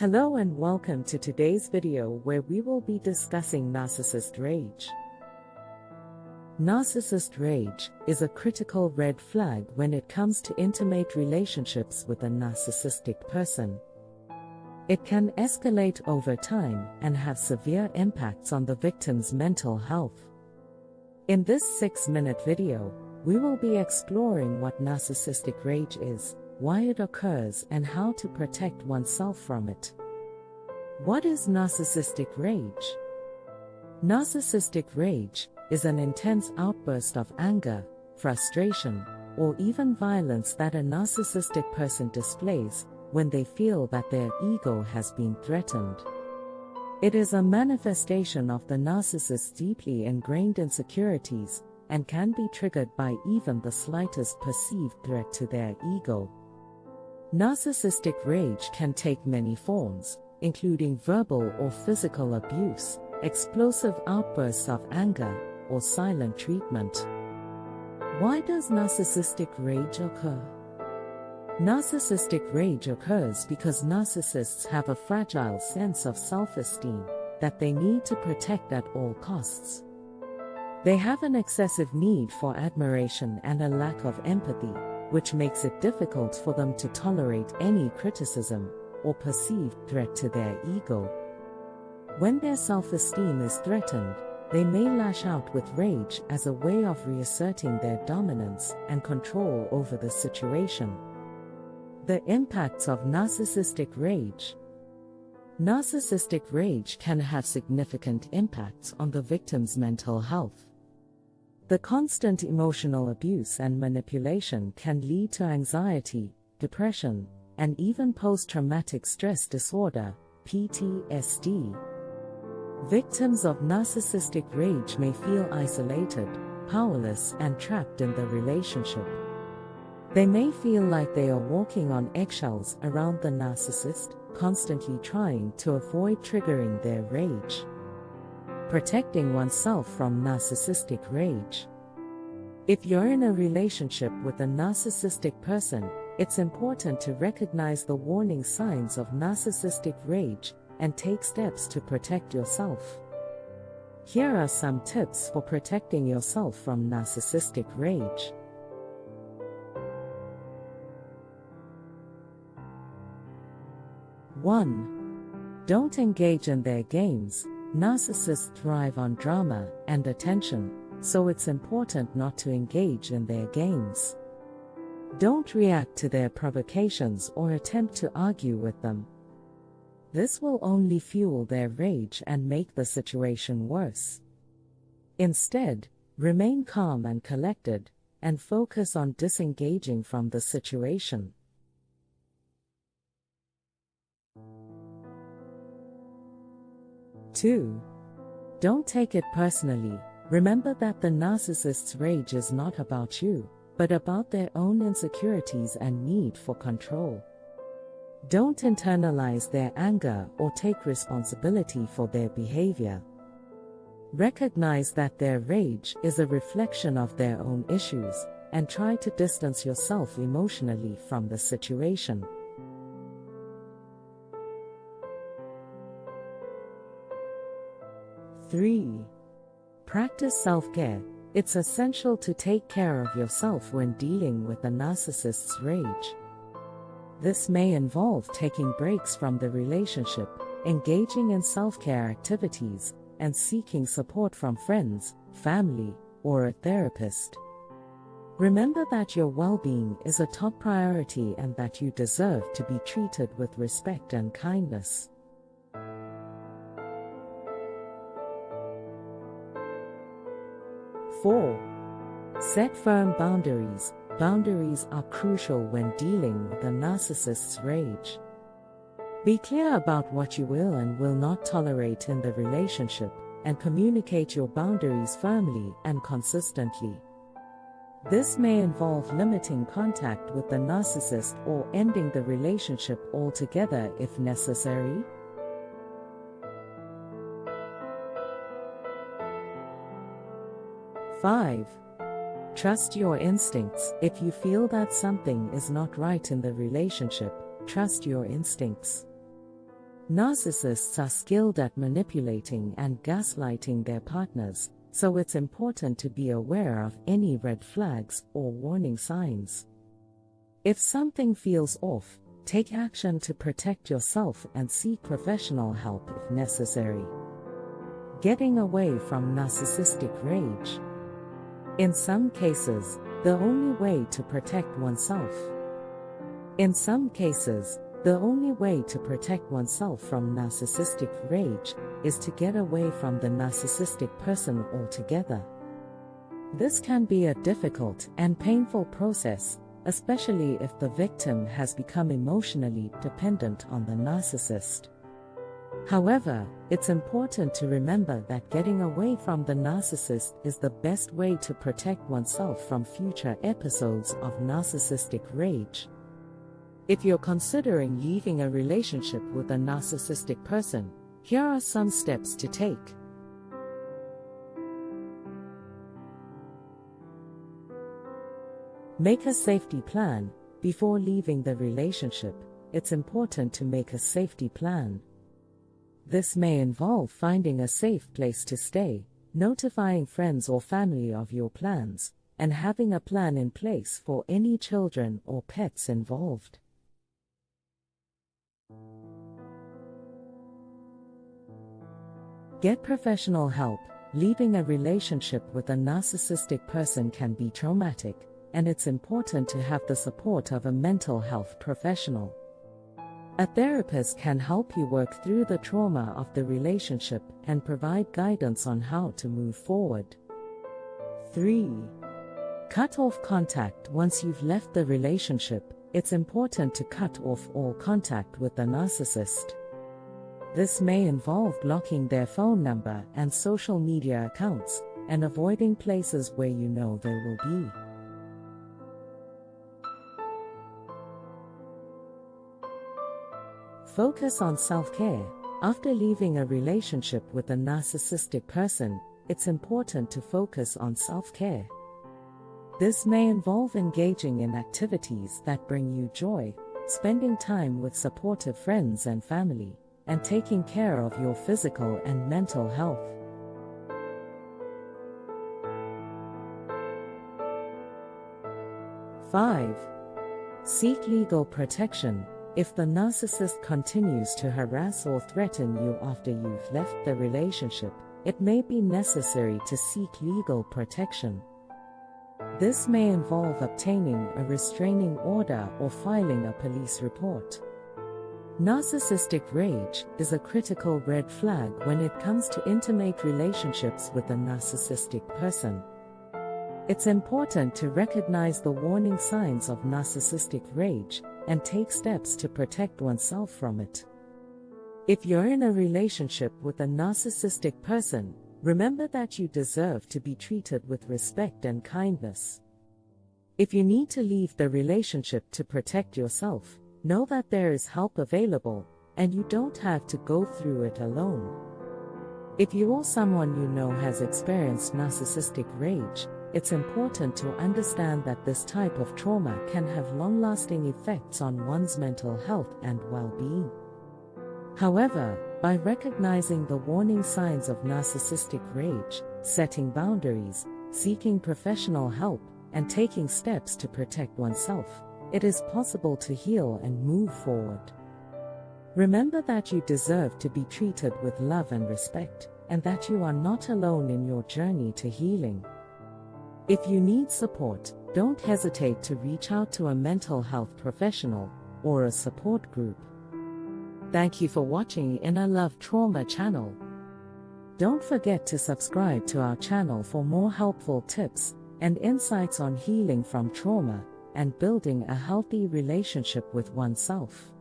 Hello and welcome to today's video where we will be discussing narcissist rage. Narcissist rage is a critical red flag when it comes to intimate relationships with a narcissistic person. It can escalate over time and have severe impacts on the victim's mental health. In this 6-minute video, we will be exploring what narcissistic rage is, why it occurs, and how to protect oneself from it. What is narcissistic rage? Narcissistic rage is an intense outburst of anger, frustration, or even violence that a narcissistic person displays when they feel that their ego has been threatened. It is a manifestation of the narcissist's deeply ingrained insecurities and can be triggered by even the slightest perceived threat to their ego. Narcissistic rage can take many forms, including verbal or physical abuse, explosive outbursts of anger, or silent treatment. Why does narcissistic rage occur? Narcissistic rage occurs because narcissists have a fragile sense of self-esteem that they need to protect at all costs. They have an excessive need for admiration and a lack of empathy, which makes it difficult for them to tolerate any criticism or perceived threat to their ego. When their self-esteem is threatened, they may lash out with rage as a way of reasserting their dominance and control over the situation. The impacts of narcissistic rage. Narcissistic rage can have significant impacts on the victim's mental health. The constant emotional abuse and manipulation can lead to anxiety, depression, and even post-traumatic stress disorder, PTSD. Victims of narcissistic rage may feel isolated, powerless, and trapped in the relationship. They may feel like they are walking on eggshells around the narcissist, constantly trying to avoid triggering their rage. Protecting oneself from narcissistic rage. If you're in a relationship with a narcissistic person, it's important to recognize the warning signs of narcissistic rage and take steps to protect yourself. Here are some tips for protecting yourself from narcissistic rage. One, don't engage in their games. Narcissists thrive on drama and attention, so it's important not to engage in their games. Don't react to their provocations or attempt to argue with them. This will only fuel their rage and make the situation worse. Instead, remain calm and collected, and focus on disengaging from the situation. 2. Don't take it personally. Remember that the narcissist's rage is not about you, but about their own insecurities and need for control. Don't internalize their anger or take responsibility for their behavior. Recognize that their rage is a reflection of their own issues, and try to distance yourself emotionally from the situation. 3. Practice self-care. It's essential to take care of yourself when dealing with a narcissist's rage. This may involve taking breaks from the relationship, engaging in self-care activities, and seeking support from friends, family, or a therapist. Remember that your well-being is a top priority and that you deserve to be treated with respect and kindness. 4. Set firm boundaries. Boundaries are crucial when dealing with a narcissist's rage. Be clear about what you will and will not tolerate in the relationship, and communicate your boundaries firmly and consistently. This may involve limiting contact with the narcissist or ending the relationship altogether if necessary. 5. Trust your instincts. If you feel that something is not right in the relationship, trust your instincts. Narcissists are skilled at manipulating and gaslighting their partners, so it's important to be aware of any red flags or warning signs. If something feels off, take action to protect yourself and seek professional help if necessary. Getting away from narcissistic rage. In some cases, the only way to protect oneself from narcissistic rage is to get away from the narcissistic person altogether. This can be a difficult and painful process, especially if the victim has become emotionally dependent on the narcissist. However, it's important to remember that getting away from the narcissist is the best way to protect oneself from future episodes of narcissistic rage. If you're considering leaving a relationship with a narcissistic person, here are some steps to take. Make a safety plan. Before leaving the relationship, it's important to make a safety plan. This may involve finding a safe place to stay, notifying friends or family of your plans, and having a plan in place for any children or pets involved. Get professional help. Leaving a relationship with a narcissistic person can be traumatic, and it's important to have the support of a mental health professional. A therapist can help you work through the trauma of the relationship and provide guidance on how to move forward. 3. Cut off contact. Once you've left the relationship, it's important to cut off all contact with the narcissist. This may involve blocking their phone number and social media accounts, and avoiding places where you know they will be. Focus on self-care. After leaving a relationship with a narcissistic person, it's important to focus on self-care. This may involve engaging in activities that bring you joy, spending time with supportive friends and family, and taking care of your physical and mental health. 5. Seek legal protection. If the narcissist continues to harass or threaten you after you've left the relationship, it may be necessary to seek legal protection. This may involve obtaining a restraining order or filing a police report. Narcissistic rage is a critical red flag when it comes to intimate relationships with a narcissistic person. It's important to recognize the warning signs of narcissistic rage and take steps to protect oneself from it. If you're in a relationship with a narcissistic person, remember that you deserve to be treated with respect and kindness. If you need to leave the relationship to protect yourself, know that there is help available, and you don't have to go through it alone. If you or someone you know has experienced narcissistic rage, it's important to understand that this type of trauma can have long-lasting effects on one's mental health and well-being. However, by recognizing the warning signs of narcissistic rage, setting boundaries, seeking professional help, and taking steps to protect oneself, it is possible to heal and move forward. Remember that you deserve to be treated with love and respect, and that you are not alone in your journey to healing. If you need support, don't hesitate to reach out to a mental health professional or a support group. Thank you for watching Inner Love Trauma channel. Don't forget to subscribe to our channel for more helpful tips and insights on healing from trauma and building a healthy relationship with oneself.